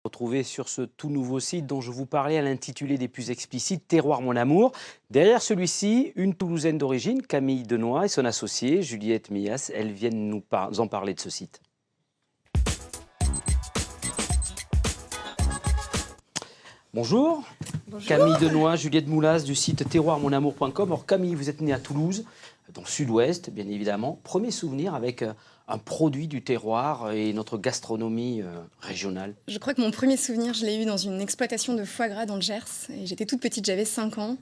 Retrouver sur ce tout nouveau site dont je vous parlais à l'intitulé des plus explicites, Terroir mon amour. Derrière celui-ci, une Toulousaine d'origine, Camille Denoy, et son associée, Juliette Millas. Elles viennent nous en parler de ce site. Bonjour. Bonjour. Camille Denoy, Juliette Millas du site terroirmonamour.com. Alors Camille, vous êtes née à Toulouse, dans le sud-ouest, bien évidemment. Premier souvenir avec un produit du terroir et notre gastronomie régionale. Je crois que mon premier souvenir, je l'ai eu dans une exploitation de foie gras dans le Gers. J'étais toute petite, j'avais 5 ans.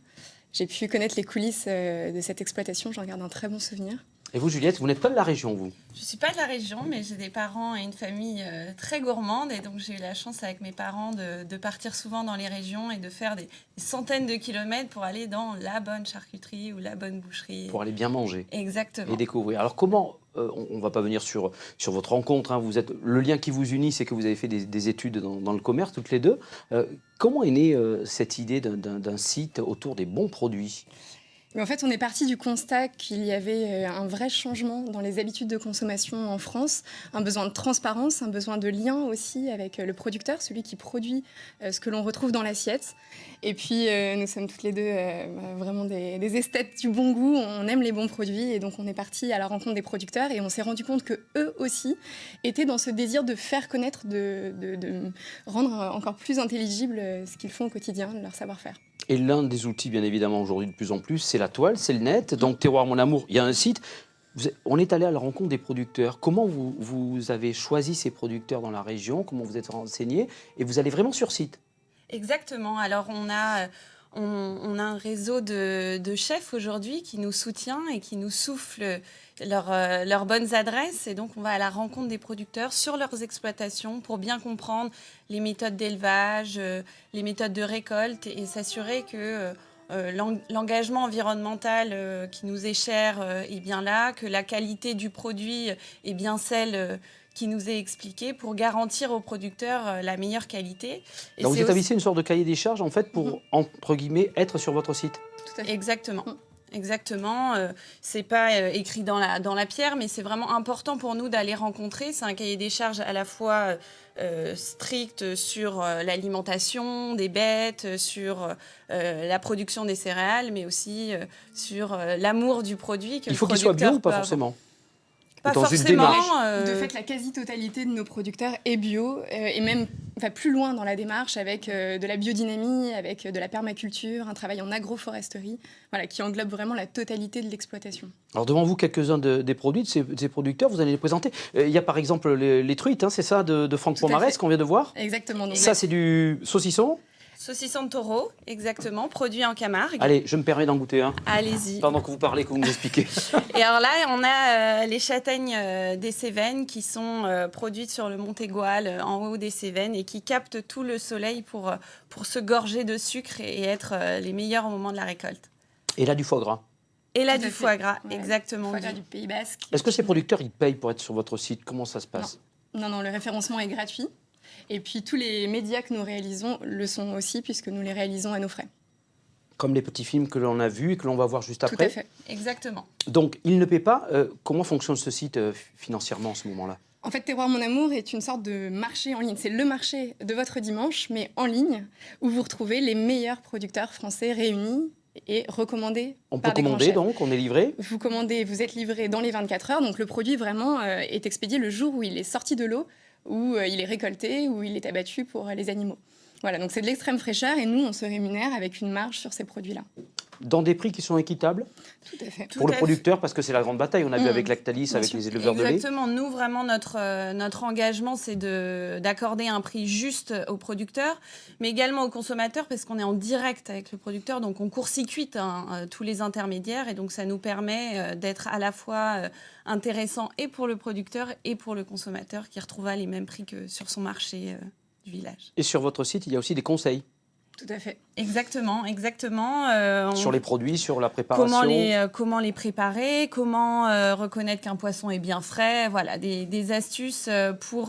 J'ai pu connaître les coulisses de cette exploitation. J'en garde un très bon souvenir. Et vous, Juliette, vous n'êtes pas de la région, vous? Je ne suis pas de la région, mais j'ai des parents et une famille très gourmande. Et donc, j'ai eu la chance avec mes parents de partir souvent dans les régions et de faire des centaines de kilomètres pour aller dans la bonne charcuterie ou la bonne boucherie. Pour aller bien manger. Exactement. Et découvrir. Alors, comment, on ne va pas venir sur votre rencontre, hein, le lien qui vous unit, c'est que vous avez fait des études dans le commerce, toutes les deux. Comment est née cette idée d'un site autour des bons produits ? Mais en fait, on est parti du constat qu'il y avait un vrai changement dans les habitudes de consommation en France, un besoin de transparence, un besoin de lien aussi avec le producteur, celui qui produit ce que l'on retrouve dans l'assiette. Et puis, nous sommes toutes les deux vraiment des esthètes du bon goût, on aime les bons produits, et donc on est parti à la rencontre des producteurs, et on s'est rendu compte qu'eux aussi étaient dans ce désir de faire connaître, de rendre encore plus intelligible ce qu'ils font au quotidien, leur savoir-faire. Et l'un des outils, bien évidemment, aujourd'hui de plus en plus, c'est la toile, c'est le net. Donc, Terroir mon amour, il y a un site. On est allé à la rencontre des producteurs. Comment vous avez choisi ces producteurs dans la région? Comment vous êtes renseigné? Et vous allez vraiment sur site? Exactement. Alors, on a un réseau de chefs aujourd'hui qui nous soutient et qui nous souffle leurs bonnes adresses. Et donc, on va à la rencontre des producteurs sur leurs exploitations pour bien comprendre les méthodes d'élevage, les méthodes de récolte et s'assurer que l'engagement environnemental qui nous est cher est bien là, que la qualité du produit est bien celle qui nous est expliquée pour garantir aux producteurs la meilleure qualité. Et donc, vous établissez une sorte de cahier des charges, en fait, pour, entre guillemets, être sur votre site? Tout à fait. Exactement. Exactement. C'est pas écrit dans la pierre, mais c'est vraiment important pour nous d'aller rencontrer. C'est un cahier des charges à la fois strict sur l'alimentation des bêtes, sur la production des céréales, mais aussi sur l'amour du produit. Il faut qu'il soit bio ou pas forcément? Pas dans forcément. Une démarche. De fait, la quasi-totalité de nos producteurs est bio, et même va plus loin dans la démarche avec de la biodynamie, avec de la permaculture, un travail en agroforesterie, voilà, qui englobe vraiment la totalité de l'exploitation. Alors devant vous, quelques-uns des produits de ces producteurs, vous allez les présenter. Il y a par exemple les truites, hein, c'est ça, de Franck Pomarès qu'on vient de voir? Exactement. Donc ça, c'est du saucisson? Saucisson de taureau, exactement, produit en Camargue. Allez, je me permets d'en goûter un. Allez-y. Pendant que vous parlez, que vous nous expliquez. Et alors là, on a les châtaignes des Cévennes qui sont produites sur le mont Égual, en haut des Cévennes, et qui captent tout le soleil pour se gorger de sucre et être les meilleures au moment de la récolte. Et là, du foie gras. Et là, Tout à du fait. foie gras, Ouais. exactement. Foie gras du Pays Basque. Est-ce que ces producteurs, ils payent pour être sur votre site? Comment ça se passe? Non, le référencement est gratuit. Et puis tous les médias que nous réalisons le sont aussi, puisque nous les réalisons à nos frais. Comme les petits films que l'on a vus et que l'on va voir juste après. Tout à fait. Exactement. Donc, ils ne paient pas. Comment fonctionne ce site financièrement en ce moment-là? En fait, Terroir Mon Amour est une sorte de marché en ligne. C'est le marché de votre dimanche, mais en ligne, où vous retrouvez les meilleurs producteurs français réunis et recommandés. On peut par des grands commander, chefs. donc, on est livré. Vous commandez, vous êtes livré dans les 24 heures. Donc le produit vraiment est expédié le jour où il est sorti de l'eau, où il est récolté, où il est abattu pour les animaux. Voilà, donc c'est de l'extrême fraîcheur, et nous, on se rémunère avec une marge sur ces produits-là. Dans des prix qui sont équitables Tout à fait. pour le producteur, parce que c'est la grande bataille. On a vu avec Lactalis, avec les éleveurs de lait. Exactement. Nous, vraiment, notre engagement, c'est d'accorder un prix juste aux producteurs, mais également aux consommateurs, parce qu'on est en direct avec le producteur, donc on court-circuite tous les intermédiaires, et donc ça nous permet d'être à la fois intéressant et pour le producteur et pour le consommateur, qui retrouvera les mêmes prix que sur son marché du village. Et sur votre site, il y a aussi des conseils Tout à fait. Exactement. sur les produits, sur la préparation. Comment les préparer, comment reconnaître qu'un poisson est bien frais, voilà, des astuces pour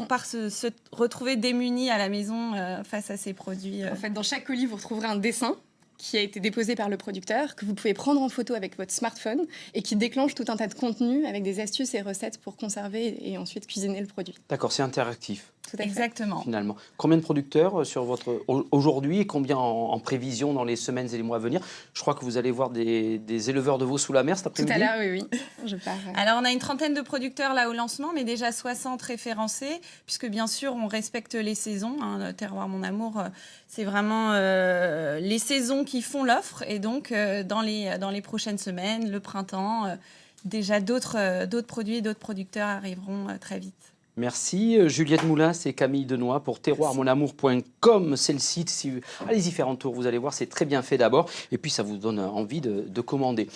pas se retrouver démunis à la maison face à ces produits. En fait, dans chaque colis, vous retrouverez un dessin qui a été déposé par le producteur, que vous pouvez prendre en photo avec votre smartphone et qui déclenche tout un tas de contenus avec des astuces et recettes pour conserver et ensuite cuisiner le produit. D'accord, c'est interactif. Tout à fait. Exactement. Finalement. Combien de producteurs sur votre aujourd'hui et combien en prévision dans les semaines et les mois à venir? Je crois que vous allez voir des éleveurs de veaux sous la mer cet Tout après-midi. à l'heure, oui, oui. Je pars. Alors, on a une trentaine de producteurs là au lancement, mais déjà 60 référencés, puisque bien sûr, on respecte les saisons. Hein, le terroir Mon Amour, c'est vraiment les saisons qui font l'offre. Et donc, dans les prochaines semaines, le printemps, déjà d'autres produits et d'autres producteurs arriveront très vite. Merci Juliette Moulas et Camille Denoy pour terroirmonamour.com. C'est le site. Allez-y faire un tour, vous allez voir, c'est très bien fait d'abord. Et puis ça vous donne envie de commander.